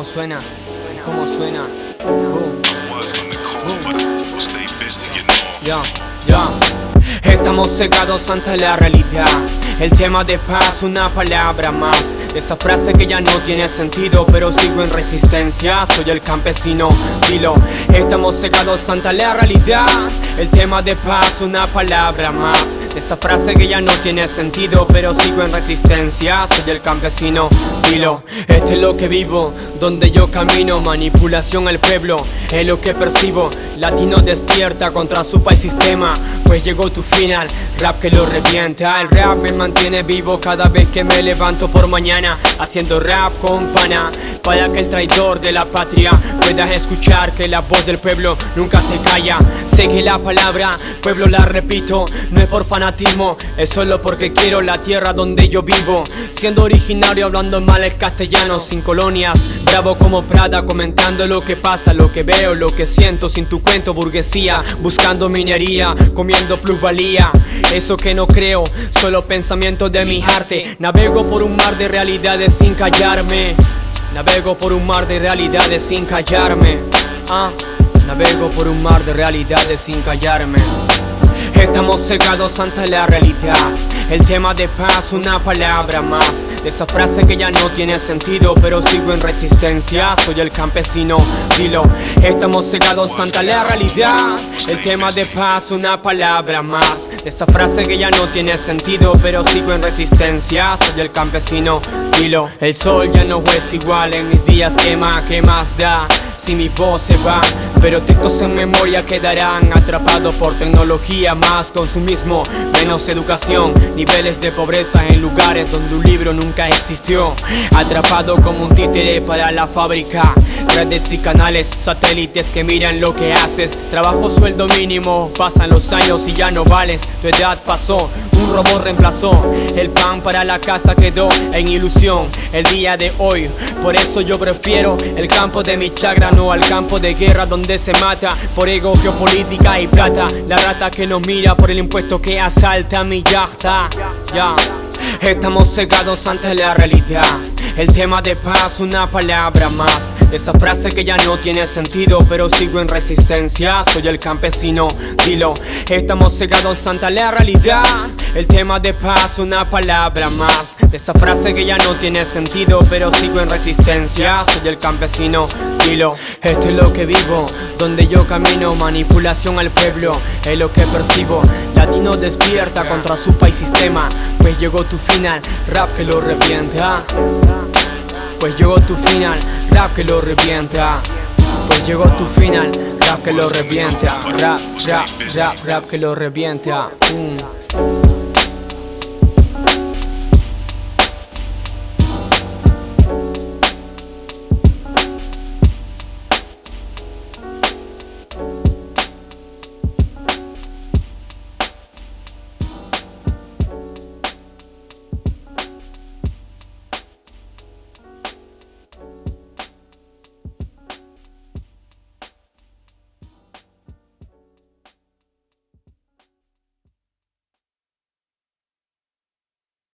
cómo suena, cómo suena. Ya, ya. Estamos cegados ante la realidad. El tema de paz, una palabra más. Esa frase que ya no tiene sentido, pero sigo en resistencia. Soy el campesino, dilo. Estamos cegados ante la realidad. El tema de paz, una palabra más. Esa frase que ya no tiene sentido, pero sigo en resistencia. Soy el campesino, dilo. Este es lo que vivo, donde yo camino. Manipulación al pueblo, es lo que percibo. Latino despierta contra su país sistema, pues llegó tu final, rap que lo revienta. El rap me mantiene vivo cada vez que me levanto por mañana, haciendo rap con pana, para que el traidor de la patria puedas escuchar que la voz del pueblo nunca se calla. Sé que la palabra pueblo la repito, no es por fanatismo, es solo porque quiero la tierra donde yo vivo. Siendo originario, hablando mal el castellano, sin colonias, bravo como Prada, comentando lo que pasa, lo que veo, lo que siento, sin tu cuento burguesía, buscando minería, comiendo plusvalía. Eso que no creo, solo pensamientos de mi arte. Navego por un mar de realidades sin callarme. Navego por un mar de realidades sin callarme. Navego por un mar de realidades sin callarme. Estamos cegados ante la realidad. El tema de paz, una palabra más. De esa frase que ya no tiene sentido, pero sigo en resistencia. Soy el campesino, dilo. Estamos cegados ante la realidad. El tema de paz, una palabra más. De esa frase que ya no tiene sentido, pero sigo en resistencia. Soy el campesino, dilo. El sol ya no es igual, en mis días quema, ¿qué más da? Si mi voz se va, pero textos en memoria quedarán atrapados por tecnología, más consumismo, menos educación, niveles de pobreza en lugares donde un libro nunca existió. Atrapado como un títere para la fábrica, redes y canales, satélites que miran lo que haces. Trabajo, sueldo mínimo, pasan los años y ya no vales. Tu edad pasó, un robot reemplazó. El pan para la casa quedó en ilusión el día de hoy. Por eso yo prefiero el campo de mi chagra, no al campo de guerra donde se mata por ego, geopolítica y plata. La rata que nos mira por el impuesto que asalta mi yachta. Ya. Estamos cegados ante la realidad. El tema de paz, una palabra más. De esa frase que ya no tiene sentido, pero sigo en resistencia. Soy el campesino, dilo. Estamos cegados ante la realidad. El tema de paz, una palabra más. De esa frase que ya no tiene sentido, pero sigo en resistencia. Soy el campesino, dilo. Esto es lo que vivo, donde yo camino. Manipulación al pueblo, es lo que percibo. Latino despierta contra su país sistema, pues llegó tu final, rap que lo revienta. Pues llegó tu final, rap que lo revienta. Pues llegó tu final, rap que lo revienta. Rap que lo revienta.